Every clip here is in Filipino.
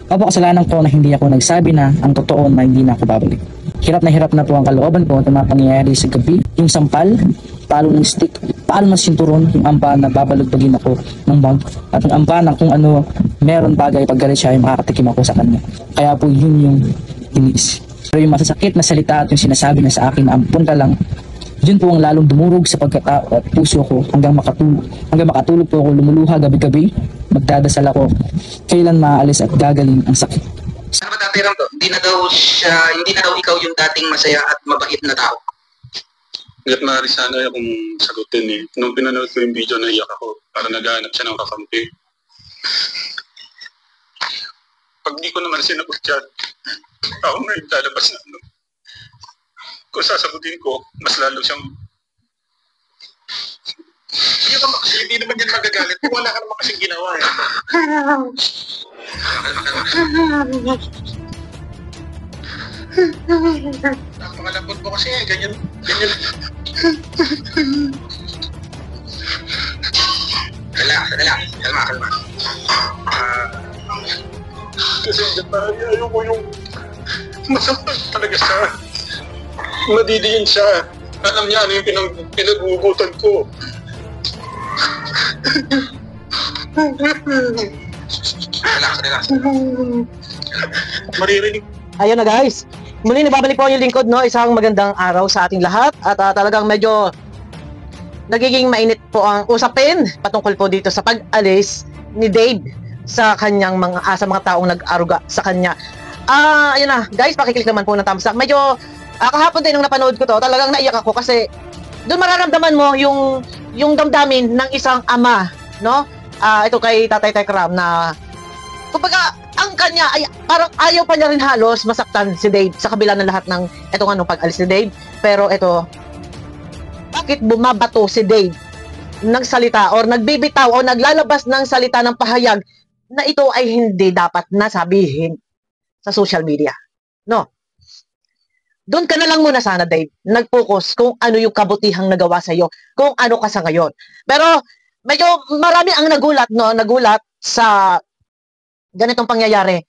Opo, kasalanan ko na hindi ako nagsabi na ang totoo na hindi na ako babalik. Hirap na po ang kalooban ko at mga pangyayari sa gabi. Yung sampal, palo ng stick, palo ng sinturon, yung amba na babalugbagin ako ng bag, at ang amba na kung ano meron bagay paggalit siya ay makakatikim ako sa kanya. Kaya po yun yung tiniis. Pero yung masasakit na salita at yung sinasabi na sa akin na ampun ka lang, yun po ang lalong dumurog sa pagkatao at puso ko hanggang makatulog po ako lumuluha gabi-gabi. Magdadasal ako kailan maaalis at gagaling ang sakit. Ano ba Tatay Ram to? Hindi na daw ikaw yung dating masaya at mabait na tao. Hanggat maaari sana akong sagutin eh. Nung pinanood ko yung video, naiyak ako para naghahanap siya ng kakampi. Pag di ko naman sinagot yan, ako ngayon lalabas na ano. Kung sasagutin ko, mas lalo siyang... Hindi naman yan magagalit. Wala ka naman kasing ginawa eh. Napakalambot mo kasi eh. Ganyan. Kalma. Kasi ayaw ko yung masama talaga siya. Madidiin siya. Alam niya ano yung pinag-uugutan ko. Relax. Maririnig. Ayun na guys, muli nababalik po yung lingkod, no? Isang magandang araw sa ating lahat at talagang medyo nagiging mainit po ang usapin patungkol po dito sa pag-alis ni Dave sa kanyang sa mga taong nag-aruga sa kanya. Ayun na guys, pakiclick naman po ng thumbs up. Medyo kahapon din nung napanood ko to, talagang naiyak ako kasi doon mararamdaman mo yung damdamin ng isang ama, no? Ito kay Tatay Tekram na kumbaga ang kanya ay parang ayaw pa niya rin halos masaktan si Dave sa kabila ng lahat ng etong pag-alis ni Dave. Pero ito, bakit bumabato si Dave ng salita or nagbibitaw o naglalabas ng salita ng pahayag na ito ay hindi dapat nasabihin sa social media, no? Doon ka na lang muna sana, Dave, nag-focus kung ano yung kabutihang nagawa sa iyo, kung ano ka sa ngayon. Pero medyo marami ang nagulat, no? Nagulat sa ganitong pangyayari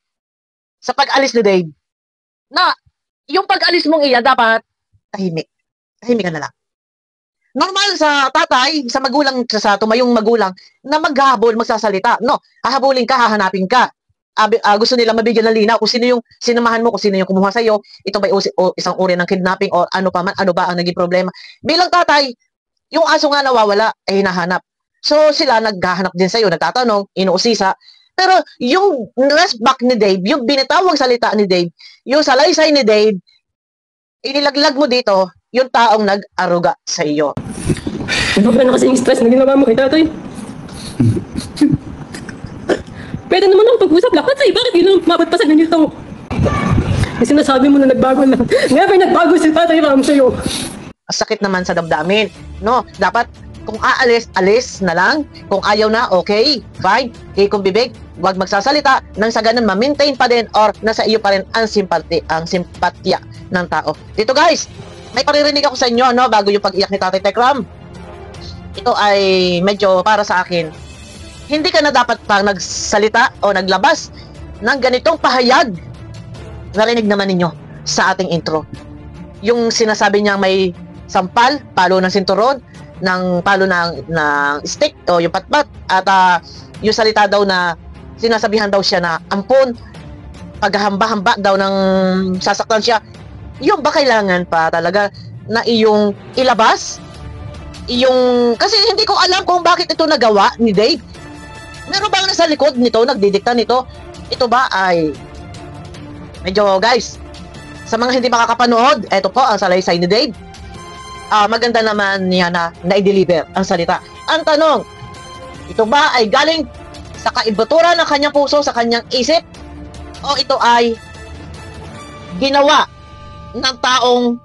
sa pag-alis ni Dave. Na yung pag-alis mong iyan dapat tahimik. Tahimik ka na lang. Normal sa tatay, sa magulang, sa tumayong magulang na maghahabol, magsasalita. No, hahabulin ka, hahanapin ka. Gusto nila mabigyan ng linaw kung sino yung sinamahan mo, kung sino yung kumuha sa iyo, ito ba isang uri ng kidnapping o ano pa man, ano ba ang naging problema. Bilang tatay, yung aso nga nawawala ay hinahanap. So sila naghahanap din sa iyo, nagtatanong, inuusisa. Pero yung respect ni Dave, yung binitawang salita ni Dave, yung salaysay ni Dave, inilaglag mo dito yung taong nag-aruga sa iyo. Ano ba na kasi yung stress na ginawa mo kay tatay? Pwede naman ako pag-usap lang. Kasi bakit yun umabot pa sa ganito? Kasi sinasabi mo na nagbago na. Never nagbago si Tatay Ram sa'yo. Sakit naman sa damdamin. No, dapat kung aalis, alis na lang. Kung ayaw na, okay, fine. Kung bibig, huwag magsasalita. Nang sa ganun, ma-maintain pa din or nasa iyo pa rin ang simpatya ng tao. Dito guys, may paririnig ako sa inyo, no, bago yung pag-iyak ni Tatay Tekram. Ito ay medyo para sa akin. Hindi ka na dapat pang nagsalita o naglabas ng ganitong pahayag. Narinig naman ninyo sa ating intro. Yung sinasabi niya may sampal, palo ng sinturon, ng palo ng stick o yung patpat, at yung salita daw na sinasabihan daw siya na ampun, paghahamba-hamba daw ng sasaktan siya. Yung ba kailangan pa talaga na iyong ilabas? Kasi hindi ko alam kung bakit ito nagawa ni Dave. Meron bang nasa likod nito, nagdidikta nito? Ito ba ay medyo guys, sa mga hindi makakapanood, ito po ang salaysay ni Dave. Maganda naman niya na i-deliver ang salita. Ang tanong, ito ba ay galing sa kaibuturan ng kanyang puso, sa kanyang isip? O ito ay ginawa ng taong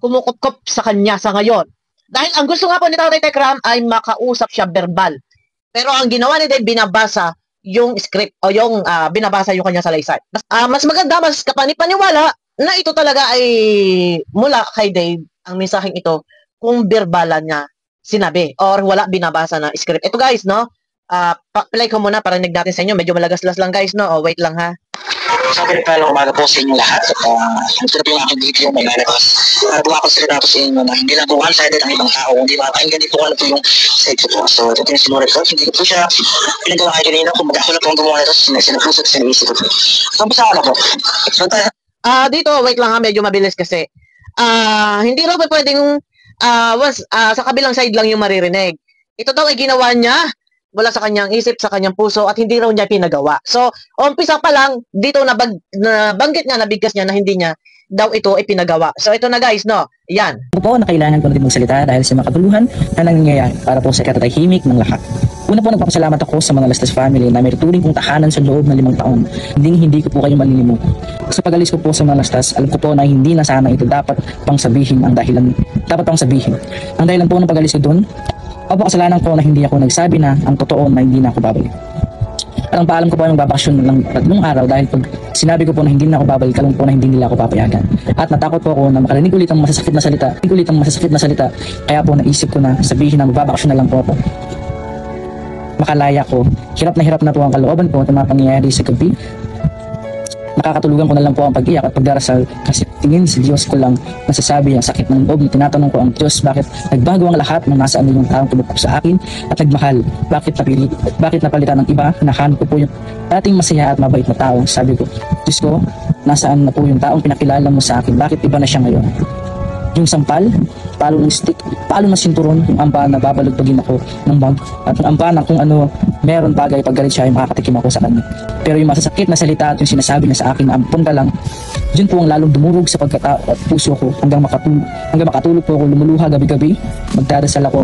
kumukup-kup sa kanya sa ngayon? Dahil ang gusto nga po ni Tatay Tekram ay makausap siya verbal. Pero ang ginawa ni Dave, binabasa yung script o yung binabasa yung kanyang salaysay. Mas maganda, mas kapanipaniwala na ito talaga ay mula kay Dave, ang mensaheng ito, kung verbalan niya sinabi or wala binabasa na script. Ito guys, no? Play ko muna para narinig natin sa inyo. Medyo malagaslas lang guys, no? O, wait lang ha. So, pinagpalang umaga po sa inyo lahat. At ito na po yung aking video may lalabas. Para po mapagsalita po sa inyo na hindi lang po one-sided ang ibang tao, hindi mapakinggan din po ano po yung side ko po. So, ito po yung sinulat ko. Hindi ko po siya pinagawa kayo kanina. Kung ako na po ang gumawa nito, sinapusat sa isip ko po. So, umpisa ko na po. So, Dito, wait lang ha, medyo mabilis kasi. Hindi raw pa pwedeng sa kabilang side lang yung maririnig. Ito daw ay ginawa niya mula sa kanyang isip, sa kanyang puso, at hindi raw niya pinagawa. So, umpisa pa lang, dito nabanggit niya, nabigkas niya na hindi niya daw ito ay pinagawa. So, ito na guys, no? Yan. Ako po na kailangan ko na din magsalita dahil sa mga katuluhan na nangyayari para po sa katatahimik ng lahat. Una po nagpapasalamat ako sa mga Lastas family na may tuturing kong tahanan sa loob ng 5 taon. Hindi ko po kayo malilimutan. Sa pag-alis ko po sa mga Lastas, alam ko po na hindi na sana ito dapat pang sabihin ang dahilan. Dapat pang sabihin. Ang dahilan po ng pag-alis ko doon, kasalanan ko na hindi ako nagsabi na ang totoo na hindi na ako babalik. At ang paalam ko po ay magbabakasyon ng 3 araw dahil pag sinabi ko po na hindi na ako babalik, alam po na hindi nila ako papayagan. At natakot po ako na makarinig ulit ang masasakit na salita. Kaya po naisip ko na sabihin na magbabakasyon na lang po ako. Makalaya ko, hirap na po ang kalooban ko at mga pangyayari sa gabi. Nakakatulugan ko na lang po ang pag-iyak at pagdarasal kasi tingin sa Diyos ko lang nasasabi ang sakit ng loob. Tinatanong ko ang Diyos bakit nagbago ang lahat ng nasaan yung taong tumupok sa akin at nagmahal. Bakit napalitan ng iba? Hinahanap ko po yung dating masaya at mabait na tao. Sabi ko, Diyos ko, nasaan na po yung taong pinakilala mo sa akin? Bakit iba na siya ngayon? Yung sampal, palo ng stick, palo ng sinturon, yung amba na babalagpagin ako ng bag, at yung amba na kung ano meron bagay pag galit siya ay makakatikim ako sa kanya. Pero yung masasakit na salita at yung sinasabi niya sa akin na ampun ka lang, yun po ang lalong dumurog sa pagkatao at puso ko hanggang makatulog po ako lumuluha gabi-gabi, magdarasal ako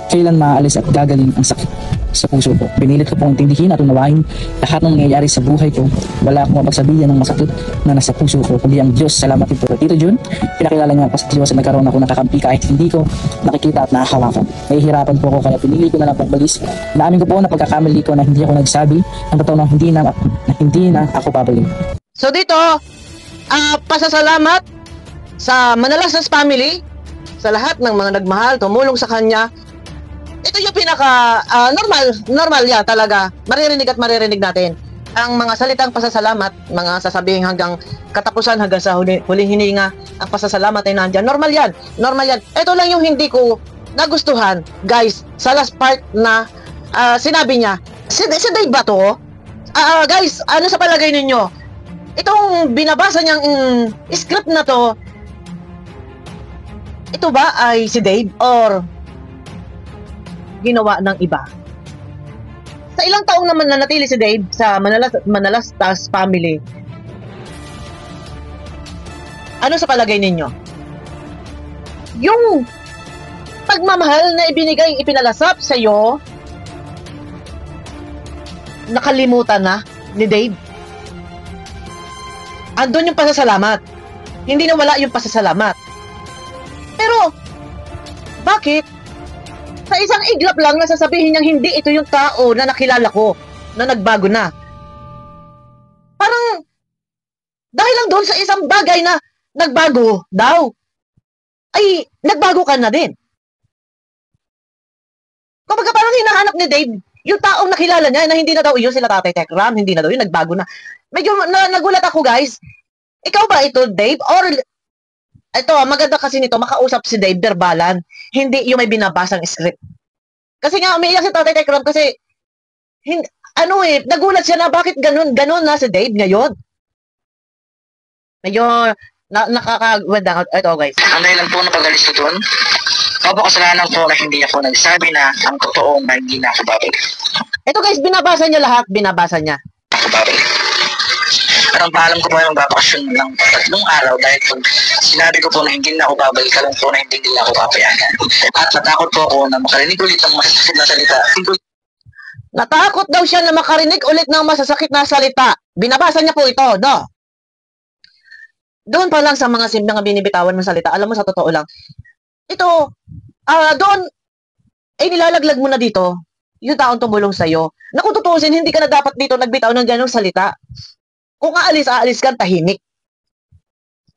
kailan maalis at gagaling ang sakit sa puso ko. Pinilit ko pong intindihin at unawain lahat ng nangyayari sa buhay ko. Wala akong mapagsabihan ng masakit na nasa puso ko, kundi ang Diyos. Salamat po. Tito Jun, pinakilala niya ako sa Diyos at nagkaroon ako ng kakampi kahit hindi ko nakikita at nakahawakan. Nahihirapan po ako kaya pinili ko na lang pagbalis. Naamin ko po na pagkakamali ko na hindi ako nagsabi ang totoo na hindi na ako babalik. So dito, pasasalamat sa Manalastas family, sa lahat ng mga nagmahal, tumulong sa kanya. Ito yung pinaka normal yan talaga. Maririnig natin ang mga salitang pasasalamat, mga sasabihin hanggang katapusan, hanggang sa huling hininga, ang pasasalamat ay nandyan. Normal yan. Ito lang yung hindi ko nagustuhan, guys, sa last part na sinabi niya. Si Dave ba to? Guys, ano sa palagay ninyo? Itong binabasa niyang script na to, ito ba ay si Dave or ginawa ng iba? Sa ilang taong naman nanatili si Dave sa Manalastas family, ano sa palagay ninyo? Yung pagmamahal na ipinalasap sa iyo, nakalimutan na ni Dave. Andun yung pasasalamat. Hindi na wala yung pasasalamat. Pero, bakit? Sa isang iglap lang na sasabihin niyang hindi ito yung tao na nakilala ko, na nagbago na. Parang, dahil lang doon sa isang bagay na nagbago daw, ay nagbago ka na din. Kumbaga parang hinahanap ni Dave yung taong nakilala niya na hindi na daw yun sila Tatay Tekram, hindi na daw yun, nagbago na. Medyo nagulat ako, guys. Ikaw ba ito, Dave? Or ito, maganda kasi nito, makausap si Dave verbalan, hindi yung may binabasang script. Kasi nga, umiiyak si Tatay Tekram kasi, nagulat siya na bakit ganun na si Dave ngayon. Medyo, nakakagwenda. Ito, guys. ang dahilan po na pag-alis ko doon, kasalanan ko na hindi ako nagsabi na ang totoo na hindi na ako babalik. Ito, guys, binabasa niya lahat. Binabasa niya. Ako babalik. At ang paalam ko po ay magbabakasyon ng 3 araw dahil pag sinabi ko po na hindi na ako babalik, alam po na hindi nila ako papayagan. At natakot po ako na makarinig ulit ang masasakit na salita. Natakot daw siya na makarinig ulit ng masasakit na salita. Binabasa niya po ito, no? Doon pa lang sa mga simpleng binibitawan ng salita, alam mo sa totoo lang, ito, doon, nilalaglag mo na dito, yung taong tumulong sa'yo. Na kung tutusin, hindi ka na dapat dito nagbitaw ng ganong salita. Kung aalis ka, tahimik.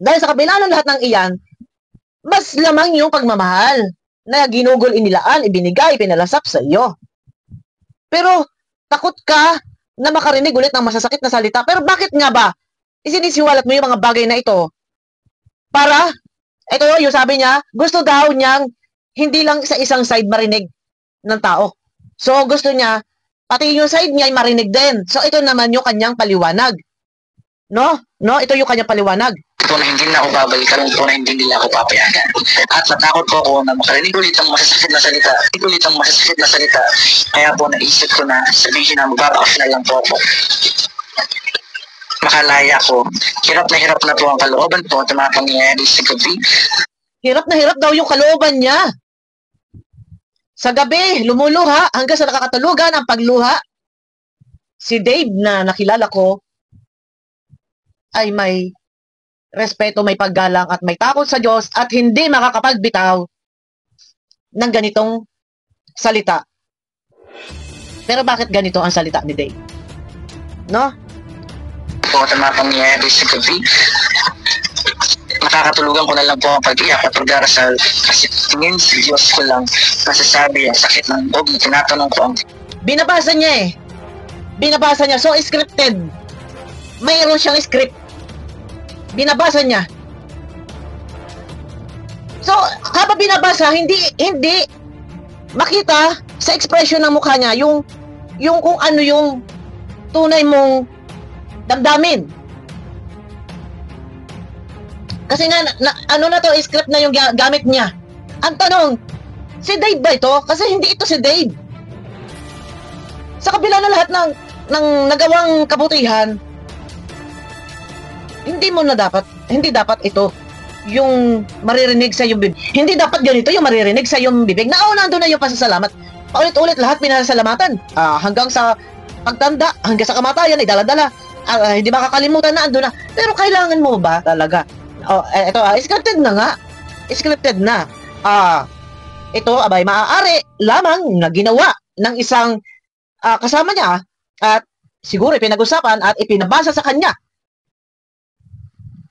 Dahil sa kabila ng lahat ng iyan, mas lamang yung pagmamahal na ginugol, inilaan, ibinigay, pinalasap sa iyo. Pero, takot ka na makarinig ulit ng masasakit na salita. Pero bakit nga ba? isinisiwalat mo yung mga bagay na ito para, ito yung sabi niya, gusto daw niyang hindi lang sa isang side marinig ng tao. So, gusto niya, pati yung side niya ay marinig din. So, ito naman yung kanyang paliwanag. No? No? Ito yung kanyang paliwanag. po na hindi na ako babalikan, po na hindi nila ako papayagan. At natakot po ako na makarinig ulit ang masasakit na salita. Kaya po naisip ko na sabihin na magpapakos na lang po ako. Makalaya ko. Hirap na po ang kalooban po at mga pangyayari sa gabi. Hirap na hirap daw yung kalooban niya. Sa gabi, lumuluha hanggang sa nakakatulugan ang pagluha. Si Dave na nakilala ko ay may respeto, may paggalang at may takot sa Diyos at hindi makakapagbitaw ng ganitong salita. Pero bakit ganito ang salita ni Dave? No? Po at mga pangyayari sa gabi. Nakakatulugan ko na lang po ang pag-iyak at pag-darasal kasi tingin sa Diyos ko lang masasabi ang sakit ng loob na tinatanong ko ang Binabasa niya eh. Binabasa niya. So, scripted. Mayroon siyang script. Binabasa niya. So, habang binabasa, hindi makita sa expression ng mukha niya yung kung ano yung tunay mong damdamin. Kasi nga, ano na to, script na yung gamit niya. Ang tanong, si Dave ba ito? Kasi hindi ito si Dave. Sa kabila na lahat ng nagawang kabutihan, hindi dapat ito yung maririnig sa iyong bibig. Hindi dapat ganito yung maririnig sa iyong bibig. Nandun na yung pasasalamat. Paulit-ulit lahat pinasalamatan. Hanggang sa pagtanda, hanggang sa kamatayan, ay dala-dala. Hindi makakalimutan na andun na. Pero kailangan mo ba talaga? Ito, scripted na nga. Scripted na. Ito, abay, maaari lamang na ginawa ng isang kasama niya at siguro pinag-usapan at ipinabasa sa kanya.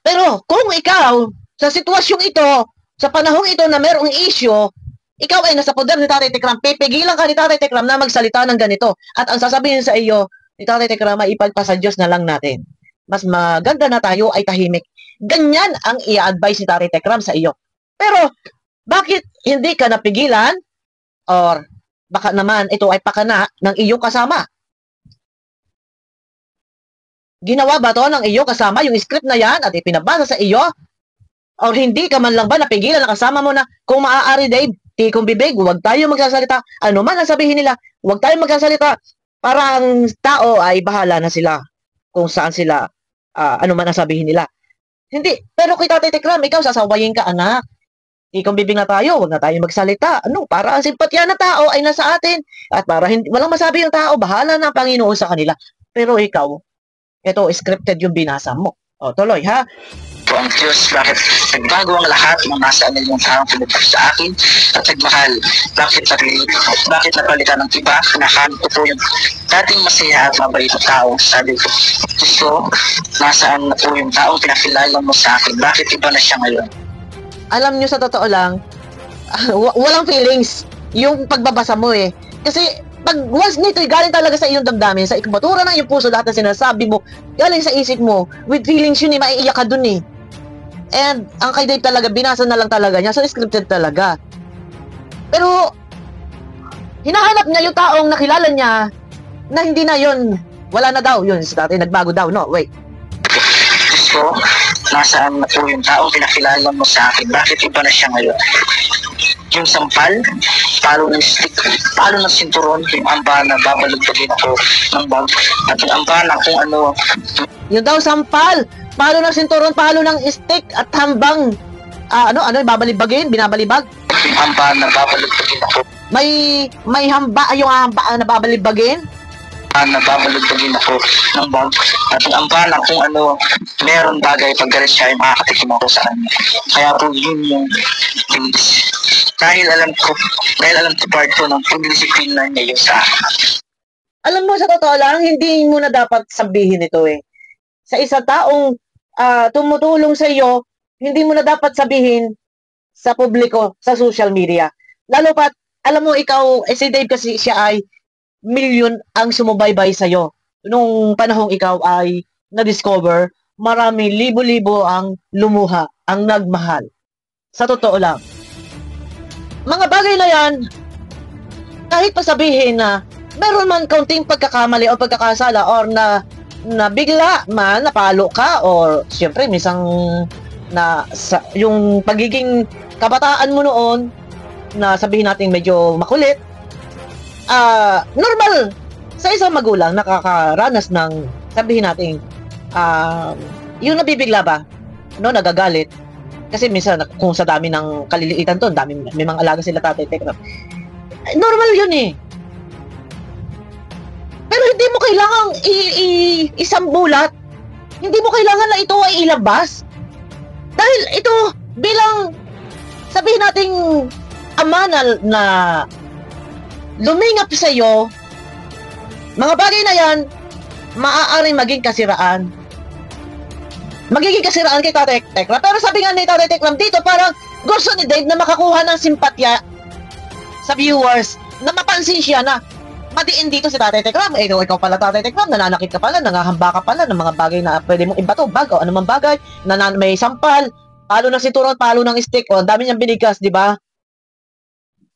Pero kung ikaw, sa sitwasyong ito, sa panahong ito na merong issue, ikaw ay nasa poder ni Tatay Tekram, pipigilan ka ni Tatay Tekram na magsalita ng ganito. At ang sasabihin sa iyo, ni Tatay Tekram ay ipagpasa Diyos na lang natin. Mas maganda na tayo ay tahimik. Ganyan ang i-advise ni Tatay Tekram sa iyo. Pero, bakit hindi ka napigilan? Or, baka naman ito ay pakana ng iyong kasama? Ginawa ba to ng iyo kasama yung script na yan at ipinabasa sa iyo? Or hindi ka man lang ba napigilan na kasama mo na kung maaari, Dave, tikong bibig, huwag tayo magsasalita. Ano man ang sabihin nila, huwag tayo magsasalita. Para ang tao ay bahala na sila kung saan sila, ano man ang sabihin nila. Hindi. Pero kay Tatay Tekram, ikaw sasawayin ka, anak. Tikong bibig na tayo, huwag na tayo magsalita. Ano, para ang simpatya na tao ay nasa atin. At para walang masabi yung tao, bahala na ang Panginoon sa kanila. Pero ikaw, ito, scripted yung binasa mo. O, tuloy, ha? po ang Diyos, bakit nagbago ang lahat ng nasa yung taong pinagpag sa akin at nagmahal, bakit napalitan ng iba, nahanap ko po yung dating masaya at mabait na tao. Sabi ko, Diyos ko, nasaan na po yung taong pinakilala mo sa akin, bakit iba na siya ngayon? Alam nyo, sa totoo lang, walang feelings yung pagbabasa mo eh. Kasi pag once nito, galing talaga sa iyong damdamin, sa ikbatura ng iyong puso, lahat na sinasabi mo, galing sa isip mo, with feelings yun eh, maiiyak ka dun eh. And ang kay Dave talaga, binasa na lang talaga niya, so scripted talaga. Pero, hinahanap niya yung taong nakilala niya, na hindi na yun, wala na daw, yun, si tatay, nagbago daw, no, wait. Diyos ko, nasaan na po yung taong pinakilala mo sa akin, bakit iba na siya ngayon? Yung sampal, palo ng stick, palo ng sinturon, yung amba na babalagtagin ako ng bag, at yung amba na kung ano. Yung daw sampal, palo ng sinturon, palo ng stick, at hambang, babalibagin, binabalibag. Yung amba na babalagtagin ako. May hamba, yung hamba na babalibagin. Nababalagtagin ako ng bag, at yung amba na kung ano, meron bagay paggalit siya ay makakatikim ako sa kanya. Kaya po yun yung things. Dahil alam ko part ko ng pagdisiplina niya yung sa akin. Alam mo, sa totoo lang, hindi mo na dapat sabihin ito eh. Sa isa taong tumutulong sa iyo, hindi mo na dapat sabihin sa publiko, sa social media. Lalo pat, alam mo, ikaw, si Dave kasi siya ay milyon ang sumubaybay sa iyo. Nung panahong ikaw ay na-discover marami libo-libo ang lumuha, ang nagmahal. Sa totoo lang. Mga bagay na yan, kahit pa sabihin na meron man kaunting pagkakamali o pagkakasala or na bigla man napalo ka or siyempre misang yung pagiging kabataan mo noon na sabihin natin medyo makulit, normal sa isang magulang nakakaranas ng sabihin natin yung nabibigla ba, no, nagagalit kasi minsan kung sa dami ng kaliliitan to, may mga alaga sila tatay Tekram. Normal yun eh. Pero hindi mo kailangang isang bulat. Hindi mo kailangan na ito ay ilabas. Dahil ito bilang sabihin nating ama na lumingap sa iyo, mga bagay na yan maaaring maging kasiraan. Magiging kasiraan kay Tatay Tekram. Pero sabi nga ni Tatay Tekram dito, parang gusto ni Dave na makakuha ng simpatya sa viewers, na mapansin siya na madiin dito si Tatay Tekram. Ikaw pala Tatay Tekram, nananakit ka pala, nangahamba ka pala ng mga bagay na pwede mong ibato, bago, anumang bagay, may sampal, palo ng sinturon, palo ng stick, o ang dami niyang binigas, di ba?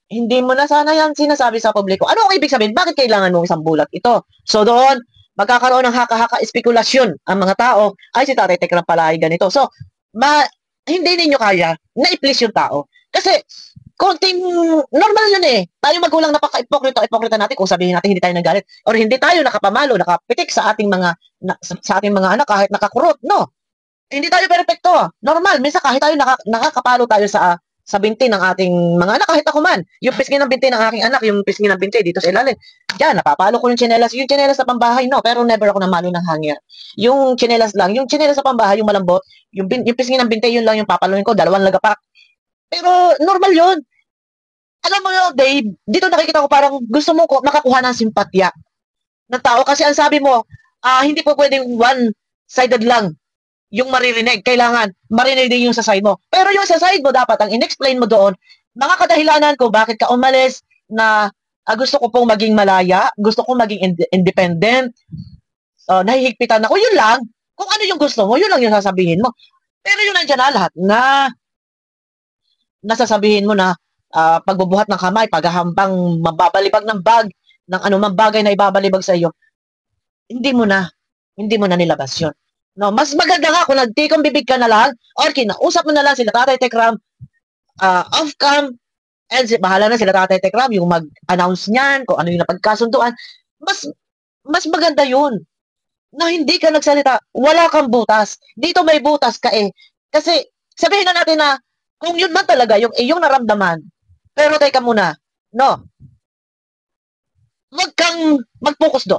Hindi mo na sana yan sinasabi sa publiko. Ano ang ibig sabihin? Bakit kailangan mong isang bulat ito? So doon, magkakaroon ng haka-haka espekulasyon ang mga tao, ay si Tatay Tekram pala ay ganito. So, hindi ninyo kaya na i-please yung tao. Kasi, konting normal yun eh. Tayo magulang napaka-ipokrita natin kung sabihin natin hindi tayo nagalit or hindi tayo nakapamalo, nakapitik sa ating mga anak kahit nakakurot, no? Hindi tayo perpekto. Normal, minsan kahit tayo nakakapalo tayo sa binti ng ating mga anak, kahit ako man. Yung pisngi ng binti ng aking anak, yung pisngi ng binti dito sa ilalim. Diyan, napapalo ko yung tsinelas sa pambahay, no, pero never ako namalo ng hangir. Yung tsinelas lang, yung tsinelas sa pambahay, yung malambot, yung pisngi ng binti, yun lang yung papaluin ko, 2 lagapak. Pero normal yun. Alam mo yun, Dave, dito nakikita ko parang gusto mo makakuha ng simpatya ng tao kasi ang sabi mo, hindi po pwedeng one-sided lang yung maririnig. Kailangan marinig din yung sa side mo. Pero yung sa side mo, dapat ang in-explain mo doon, mga kadahilanan ko bakit ka umalis na gusto ko pong maging malaya, gusto ko maging independent, nahihigpitan ako, yun lang. Kung ano yung gusto mo, yun lang yung sasabihin mo. Pero yun nandiyan na lahat na nasasabihin mo na pagbubuhat ng kamay, paghahambang mababalibag ng bag, ng anumang bagay na ibabalibag sa iyo, hindi mo na nilabas yun. No, mas maganda nga kung nagtikong bibig ka na lang or kinausap mo na lang sila Tatay Tekram off-cam and bahala na sila Tatay Tekram yung mag-announce niyan kung ano yung napagkasunduan. Mas maganda yun na hindi ka nagsalita, wala kang butas. Dito may butas ka eh. Kasi sabihin na natin na kung yun man talaga yung iyong naramdaman, pero teka muna, no, wag kang mag-focus do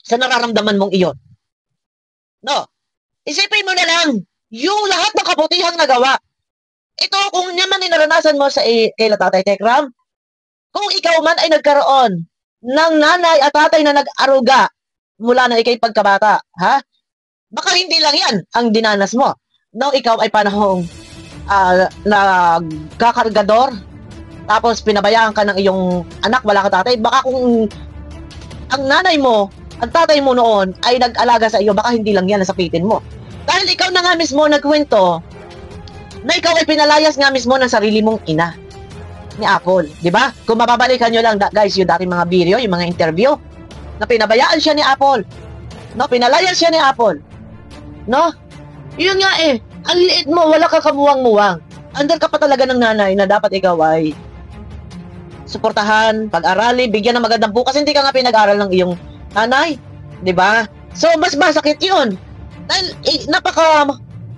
sa nararamdaman mong iyon. No. Isipin mo na lang yung lahat ng kabutihang nagawa. Ito, kung naman naranasan mo sa kay Tatay Tekram, kung ikaw man ay nagkaroon ng nanay at tatay na nag-aruga mula na ikay pagkabata, ha? Baka hindi lang yan ang dinanas mo. Nung ikaw ay panahong nagkakargador, tapos pinabayaan ka ng iyong anak, wala ka tatay, baka kung ang nanay mo ang tatay mo noon ay nag-alaga sa iyo, baka hindi lang yan nasapitin mo. Dahil ikaw na nga mismo nagkwento na ikaw ay pinalayas nga mismo ng sarili mong ina ni Apple, di ba? Kung mababalikan nyo lang, guys, yung dating mga video, yung mga interview, na pinabayaan siya ni Apple. No, pinalayas siya ni Apple. No? Yun nga eh, ang liit mo, wala ka kamuwang-muwang. Under ka pa talaga ng nanay na dapat ikaw ay suportahan, pag-arali, bigyan ng magandang bukas. Hindi ka nga pinag-aral ng iyong nanay, di ba? So, mas masakit yun. Dahil,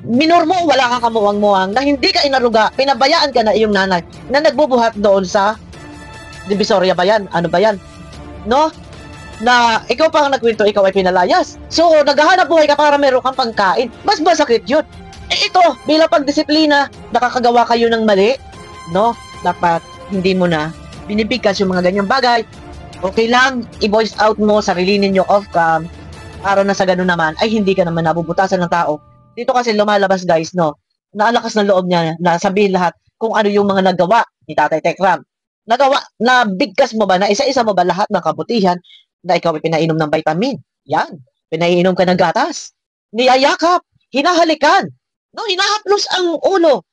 minor mo, wala kang kamuwang-muwang, na hindi ka inaruga, pinabayaan ka na iyong nanay, na nagbubuhat doon sa Divisoria ba yan? Ano ba yan? No? Na ikaw pang nagkwento, ikaw ay pinalayas. So, naghahanap buhay ka para meron kang pangkain. Mas masakit yun. Eh ito, bilang pagdisiplina, nakakagawa kayo ng mali, no? Dapat, hindi mo na binibigkas yung mga ganyang bagay. Okay lang, i-voice out mo, sarili ninyo off-cam, para na sa ganun naman, ay hindi ka naman nabubutasan ng tao. Dito kasi lumalabas guys, no, naalakas ng loob niya na sabihin lahat kung ano yung mga nagawa ni Tatay Tekram. Nagawa, na bigkas mo ba, na isa-isa mo ba lahat ng kabutihan na ikaw ay pinainom ng vitamin? Yan, pinainom ka ng gatas, niyayakap, hinahalikan, no, hinahaplos ang ulo,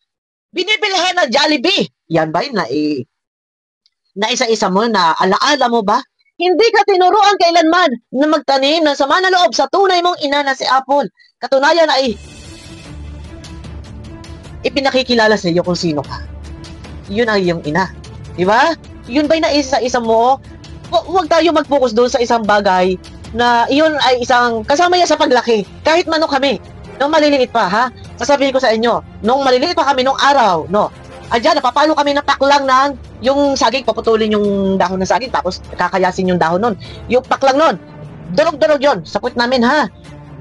binibilhan ng Jollibee. Yan ba yun na isa-isa mo na alaala mo ba? Hindi ka tinuruan kailanman na magtanim ng sama na loob sa tunay mong ina na si Apple. Katunayan ay ipinakikilala sa iyo kung sino ka. Yun ay iyong ina. Di ba? Yun ba'y na isa-isa mo? Huwag tayo mag-focus doon sa isang bagay na iyon ay isang kasama yan sa paglaki. Kahit manok kami. Nung maliliit pa, ha? Sasabihin ko sa inyo, nung maliliit pa kami nung araw, no? Andiyan, napapalo kami ng paklang ng yung saging, paputulin yung dahon ng saging, tapos kakayasin yung dahon nun. Yung paklang nun, durog-durog yun, sa puwet namin, ha?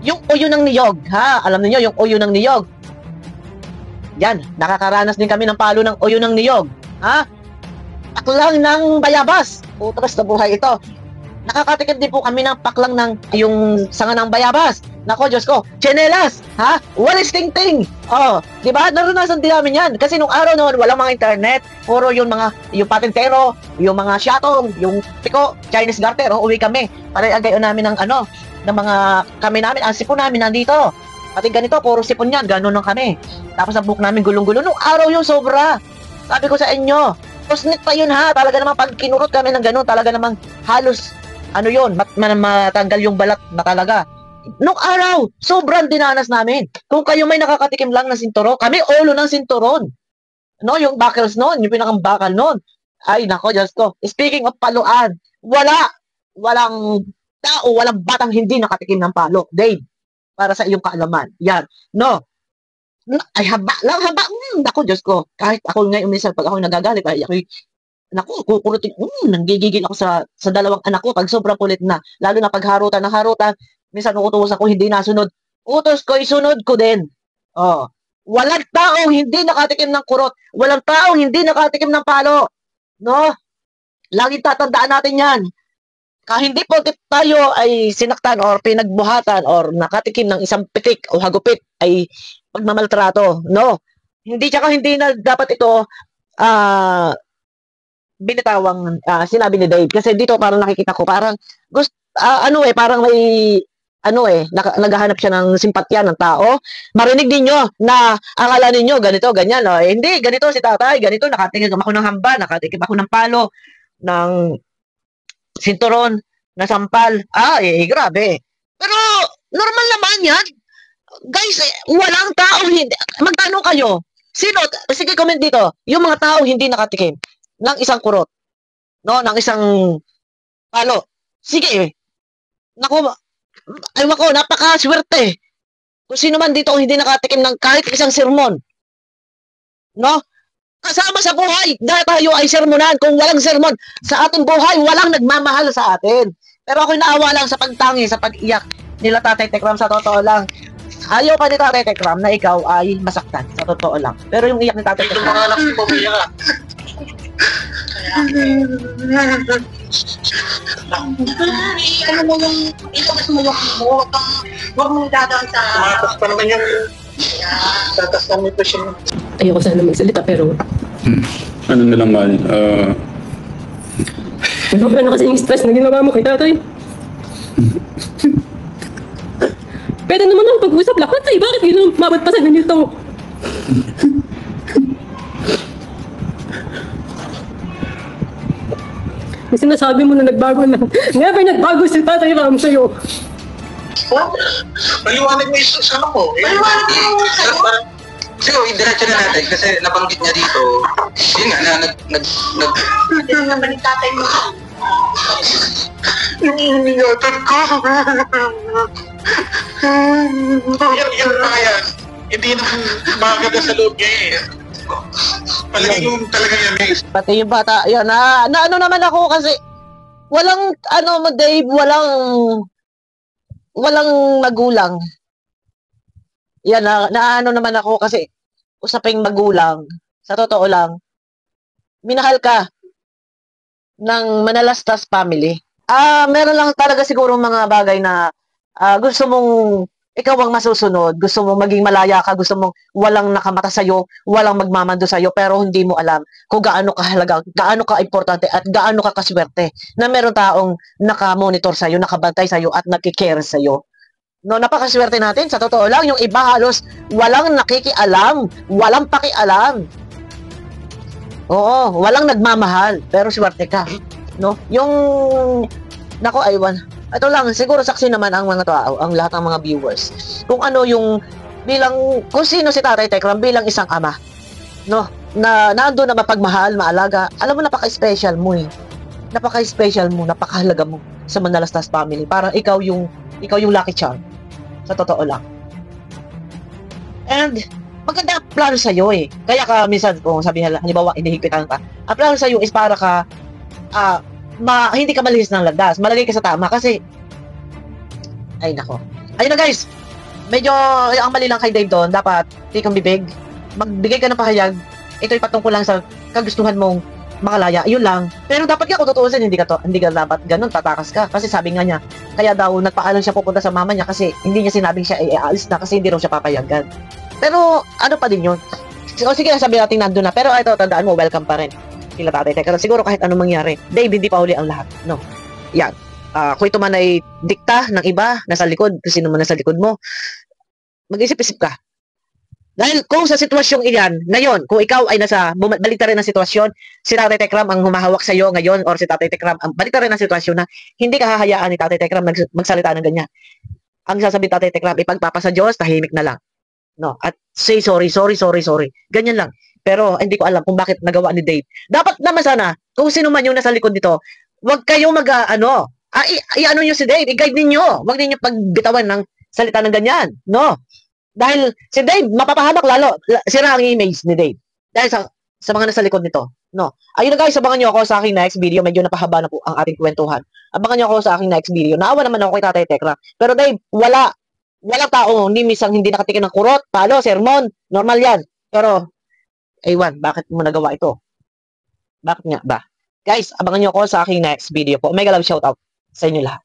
Yung uyo ng niyog, ha? Alam niyo yung uyo ng niyog. Yan, nakakaranas din kami ng palo ng uyo ng niyog, ha? Paklang ng bayabas. Utras na buhay ito. Nakakatikim din po kami ng paklang ng yung sanga ng bayabas. Nako, Diyos ko, tsinelas, ha? Walis ting-ting. Oh, di ba? Naranasan din namin yan. Kasi nung araw noon, walang mga internet. Puro yung patintero, yung mga siyatong, yung piko, Chinese garter. Oh, uwi kami. Para agayon namin ng ng mga kami namin. Ang sipon namin nandito. Pati ganito, puro sipon yan. Ganon lang kami. Tapos ang buhok namin gulong-gulo. Nung araw yung sobra. Sabi ko sa inyo, kusnit pa yun, ha? Talaga namang pag kinurot kami ng ganon, talaga namang halos yun, matanggal yung balat na talaga. Nung araw, sobrang dinanas namin. Kung kayo may nakakatikim lang ng sinturo, kami ulo ng sinturon. No, yung buckles noon, yung pinakang bakal noon. Ay, nako, Diyos ko. Speaking of paluan, walang tao, walang batang hindi nakatikim ng palo. Dave, para sa iyong kaalaman. Yan. No. Ay, haba. Nako, Diyos ko. Kahit ako ngayon minsan, pag ako nagagalit, ay ako'y naku, kukurutin, nanggigigil ako sa dalawang anak ko pag sobrang kulit na. Lalo na pag harutan, minsan uutusan ko hindi nasunod. Utos ko, isunod ko din. Oh. Walang taong hindi nakatikim ng kurot. Walang taong hindi nakatikim ng palo. No? Laging tatandaan natin yan. Hindi porket tayo ay sinaktan or pinagbuhatan or nakatikim ng isang pitik o hagupit ay pagmamaltrato. No? Hindi na dapat ito binitawang sinabi ni Dave kasi dito parang nakikita ko parang parang may naghahanap siya ng simpatya ng tao. Marinig ninyo na akala ninyo ganito ganyan, hindi ganito si tatay, ganito nakatikim ako ng hamba, nakatikim ako ng palo, ng sinturon, na sampal. Grabe. Pero normal naman yan. Guys, walang tao hindi. Magtanong kayo. Sino? Sige, comment dito. Yung mga tao hindi nakatikim ng isang kurot, no, ng isang palo. Sige, naku, aywan ko, napakaswerte. Kung sino man dito hindi nakatikim ng kahit isang sermon, no, kasama sa buhay, dahil tayo ay sermonan. Kung walang sermon sa ating buhay, walang nagmamahal sa atin. Pero ako'y naawa lang sa pagtangi, sa pag-iyak nila Tatay Tekram. Sa totoo lang, ayaw pa ni Tatay Tekram na ikaw ay masaktan, sa totoo lang. Pero yung iyak ni Tatay Ito Tekram, mga anak mo, umiyak. Ano mo yung ilabas mo yung mo, huwag mong dadaan sa... Tumatas pa naman yung tatas namin pa siya. Ayoko sana magsalita pero Ano na lang, mahal. sobra na kasi yung stress na ginawa mo kay tatay. Pwede naman ang pag-usap lahat ay bakit yun ang mabagpasan ng nito? Yung sinasabi mo na nagbago na. Never nagbago si Tatay Ram sa'yo. Maliwanag mo yung sa ko. Maliwanag mo sa'yo? Siguro, diretso na natin kasi nabanggit niya dito, yun nga, Ano naman yung tatay mo? Yung iningatan ko. Yan mga yan. Hindi naman makaganda sa loob niya eh. Palagi yung talaga yan eh. pati yung bata, yan, na ano naman ako kasi, walang, Dave, walang magulang. Yan, na naman ako kasi, usaping magulang, sa totoo lang, minahal ka ng Manalastas family. Meron lang talaga siguro mga bagay na gusto mong ikaw ang masusunod, gusto mong maging malaya ka, gusto mong walang nakamata sa'yo, walang magmamando sa'yo, pero hindi mo alam kung gaano kahalaga, gaano ka-importante at gaano ka kaswerte na meron taong nakamonitor sa'yo, nakabantay sa'yo at nakikare sa'yo. No, napakaswerte natin. Sa totoo lang, yung iba halos walang nakikialam, walang pakialam. Oo, walang nagmamahal, pero swerte ka. No? Yung nako, aywan. Ito lang, siguro saksi naman ang mga tao, ang lahat ng mga viewers. Kung ano yung bilang kung sino si Tatay Tekram bilang isang ama. No? Na nandoon na mapagmahal, maalaga. Alam mo, napaka-special mo eh. Napaka-special mo, napakahalaga mo sa Manalastas family. Parang ikaw yung lucky charm. Sa totoo lang. And maganda ang plano sa'yo eh. Kaya ka minsan, kung sabi halimbawa, inihigpitan ka, ang plano sa'yo is para ka hindi ka malihis ng landas. Malagay ka sa tama kasi ay nako. Ayun na guys. Medyo ang mali lang kay Dave doon, dapat tikang bibig. Magbigay ka ng pahayag. Ito'y patungkol lang sa kagustuhan mong makalaya. Yun lang. Pero dapat ka kung tutuusin, hindi ka dapat ganun, tatakas ka. Kasi sabi nga niya, kaya daw nagpaalam siya pupunta sa mama niya kasi hindi niya sinabing siya ay aalis na kasi hindi raw siya papayagan. Pero ano pa din yun? O sige, sabi natin nandun na. Pero ito, tandaan mo, welcome pa rin. Sila Tatay Tekram. Siguro kahit anong mangyari, Dave, hindi pa huli ang lahat. No. Yan. Kung ito man ay dikta ng iba, nasa likod, kung sino man nasa likod mo, mag-isip-isip ka. Dahil kung sa sitwasyong iyan, ngayon, kung ikaw ay balik rin ng sitwasyon, si Tatay Tekram ang humahawak sa iyo ngayon, or si Tatay Tekram ang balik rin ng sitwasyon na hindi ka hahayaan ni Tatay Tekram magsalita ng ganyan. Ang sasabihin Tatay Tekram, ipagpapasa Diyos, tahimik na lang. No, at say sorry. Ganyan lang. Pero hindi ko alam kung bakit nagawa ni Dave. Dapat naman sana, kung sino man yung nasa likod nito, wag kayong i-ano nyo si Dave, i-guide ninyo. Wag ninyo pagbitawan ng salita ng ganyan. No. Dahil si Dave, mapapahamak lalo. Sira ang image ni Dave. Dahil sa mga nasa likod nito. No. Ayun na guys, abangan nyo ako sa aking next video. Medyo napahaba na po ang ating kwentuhan. Abangan nyo ako sa aking next video. Naawa naman ako kay Tatay Tekram. Pero Dave, walang tao, hindi nakatikin ng kurot, palo, sermon. Normal yan. Pero, aywan, bakit mo nagawa ito? Bakit nga ba? Guys, abangan nyo ako sa aking next video po. Mega love shoutout sa inyo lahat.